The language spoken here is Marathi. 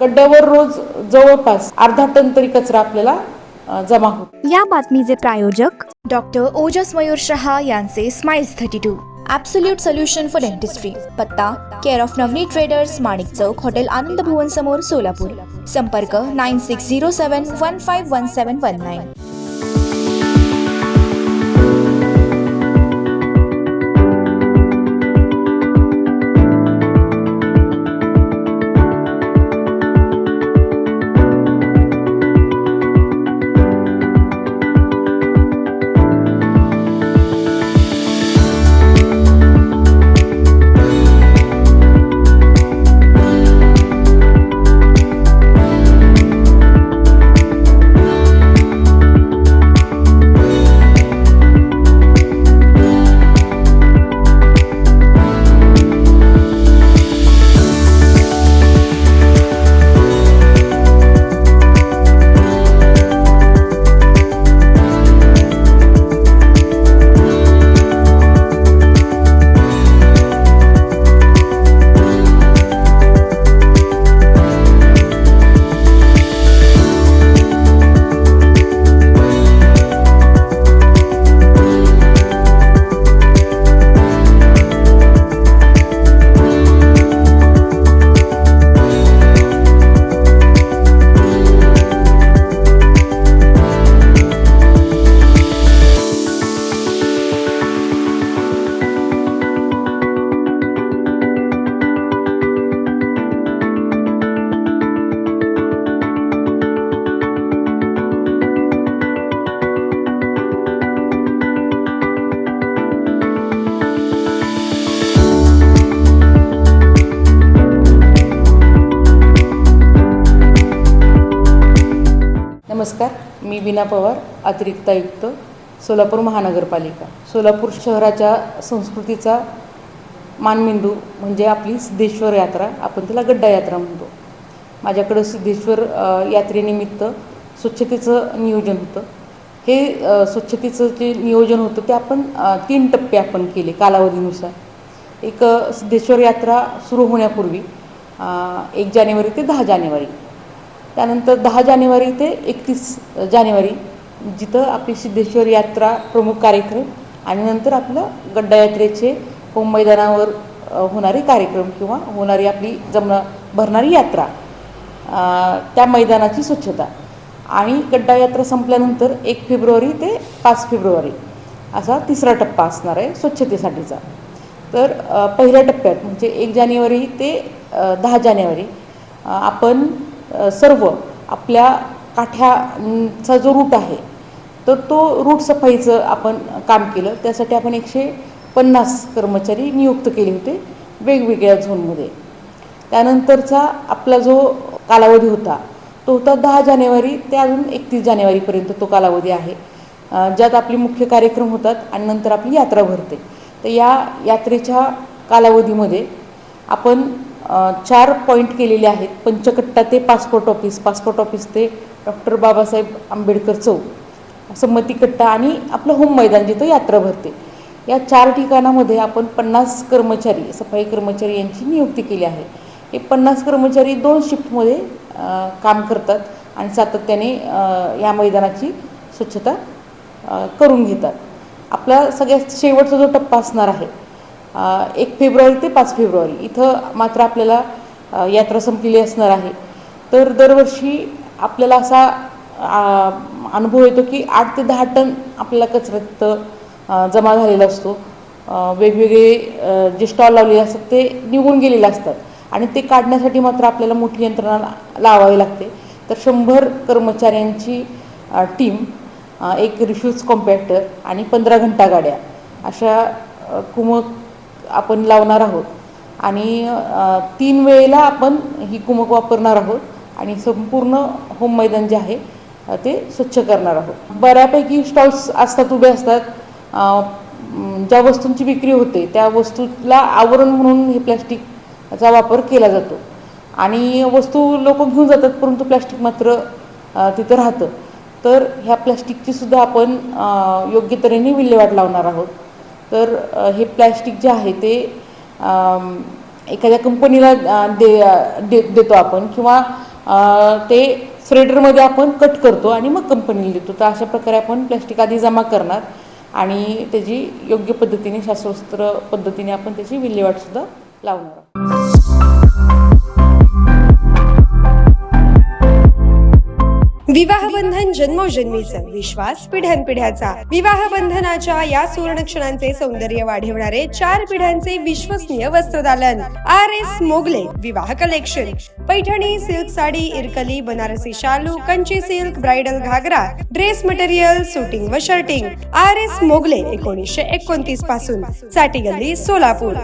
गड्ड्यावर रोज जवळपास अर्धा टन तरी कचरा आपल्याला जमा होतो। या बातमीचे प्रायोजक डॉक्टर ओजस मयूर शहा यांचे smiles 32 absolute solution for dentistry. पत्ता care of Navneet traders, Manik Chowk, hotel Anand Bhuvan समोर, सोलापूर। संपर्क 9607151719। नमस्कार, मी बीना पवार, अतिरिक्त आयुक्त, सोलापूर महानगरपालिका। सोलापूर शहराच्या संस्कृतीचा मानबिंदू म्हणजे आपली सिद्धेश्वर यात्रा, आपण त्याला गड्डा यात्रा म्हणतो। माझ्याकडे सिद्धेश्वर यात्रेनिमित्त स्वच्छतेचं नियोजन होतं। हे स्वच्छतेचं जे नियोजन होतं ते आपण 3 टप्पे आपण केले कालावधीनुसार। एक सिद्धेश्वर यात्रा सुरू होण्यापूर्वी 1 जानेवारी ते 10 जानेवारी, त्यानंतर 10 जानेवारी ते 31 जानेवारी जिथं आपली सिद्धेश्वर यात्रा प्रमुख कार्यक्रम आणि नंतर आपलं गड्डा यात्रेचे होम मैदानावर होणारे कार्यक्रम किंवा होणारी आपली भरणारी यात्रा, त्या मैदानाची स्वच्छता आणि गड्डा यात्रा संपल्यानंतर 1 फेब्रुवारी ते 5 फेब्रुवारी असा 3रा टप्पा असणार आहे स्वच्छतेसाठीचा। तर पहिल्या टप्प्यात म्हणजे 1 जानेवारी ते 10 जानेवारी आपण सर्व आपल्या काठ्याचा जो रूट आहे तर तो रूट सफाईचं आपण काम केलं। त्यासाठी आपण 150 कर्मचारी नियुक्त केले होते वेगवेगळ्या झोनमध्ये। त्यानंतरचा आपला जो कालावधी होता तो होता 10 जानेवारी ते अजून 31 जानेवारीपर्यंत तो कालावधी आहे, ज्यात आपले मुख्य कार्यक्रम होतात आणि नंतर आपली यात्रा भरते। तर या यात्रेच्या कालावधीमध्ये आपण 4 पॉईंट केलेले आहेत। पंचकट्टा ते पासपोर्ट ऑफिस, पासपोर्ट ऑफिस ते डॉक्टर बाबासाहेब आंबेडकर चौक, संमतीकट्टा आणि आपलं होम मैदान जिथं यात्रा भरते। या 4 ठिकाणामध्ये आपण 50 कर्मचारी, सफाई कर्मचारी यांची नियुक्ती केली आहे। हे 50 कर्मचारी 2 शिफ्टमध्ये काम करतात आणि सातत्याने या मैदानाची स्वच्छता करून घेतात। आपला सगळ्यात शेवटचा जो टप्पा असणार आहे 1 फेब्रुवारी ते 5 फेब्रुवारी इथं मात्र आपल्याला यात्रा संपलेली असणार आहे। तर दरवर्षी आपल्याला असा अनुभव येतो की 8 ते 10 टन आपल्याला कचरा तिथं जमा झालेला असतो। वेगवेगळे जे स्टॉल लावलेले असतात ते निघून गेलेले असतात आणि ते काढण्यासाठी मात्र आपल्याला मोठी यंत्रणा लावावी लागते। तर 100 कर्मचाऱ्यांची टीम, 1 रिफ्यूज कॉम्पॅक्टर आणि 15 घंटा गाड्या अशा कुमक आपण लावणार आहोत आणि 3 वेळेला आपण ही कुमक वापरणार आहोत आणि संपूर्ण होम मैदान जे आहे ते स्वच्छ करणार आहोत। बऱ्यापैकी स्टॉल्स असतात, उभे असतात, ज्या वस्तूंची विक्री होते त्या वस्तूला आवरण म्हणून हे प्लॅस्टिकचा वापर केला जातो आणि वस्तू लोक घेऊन जातात परंतु प्लॅस्टिक मात्र तिथं राहतं। तर ह्या प्लॅस्टिकची सुद्धा आपण योग्य तऱ्हेने विल्हेवाट लावणार आहोत। तर हे प्लॅस्टिक जे आहे ते एखाद्या कंपनीला देतो आपण किंवा ते फ्रेडरमध्ये आपण कट करतो आणि मग कंपनीला देतो. तर अशा प्रकारे आपण प्लॅस्टिक आधी जमा करणार आणि त्याची योग्य पद्धतीने शास्त्रोक्त पद्धतीने आपण त्याची विल्हेवाटसुद्धा लावणार. विवाहबंधन जन्मोजन्मीचं, विश्वास पिढ्यानपिढ्याचा. विवाहबंधनाच्या या सुवर्ण क्षणांचे सौंदर्य वाढवणारे 4 पिढ्यांचे विश्वसनीय वस्त्रदालन RS मोगले विवाह कलेक्शन. पैठणी, सिल्क साडी, इरकली, बनारसी शालू, कंची सिल्क, ब्राइडल घागरा, ड्रेस मटेरियल, सुटिंग व शर्टिंग. RS मोगले 1929 पासून, चाटी गल्ली, सोलापूर.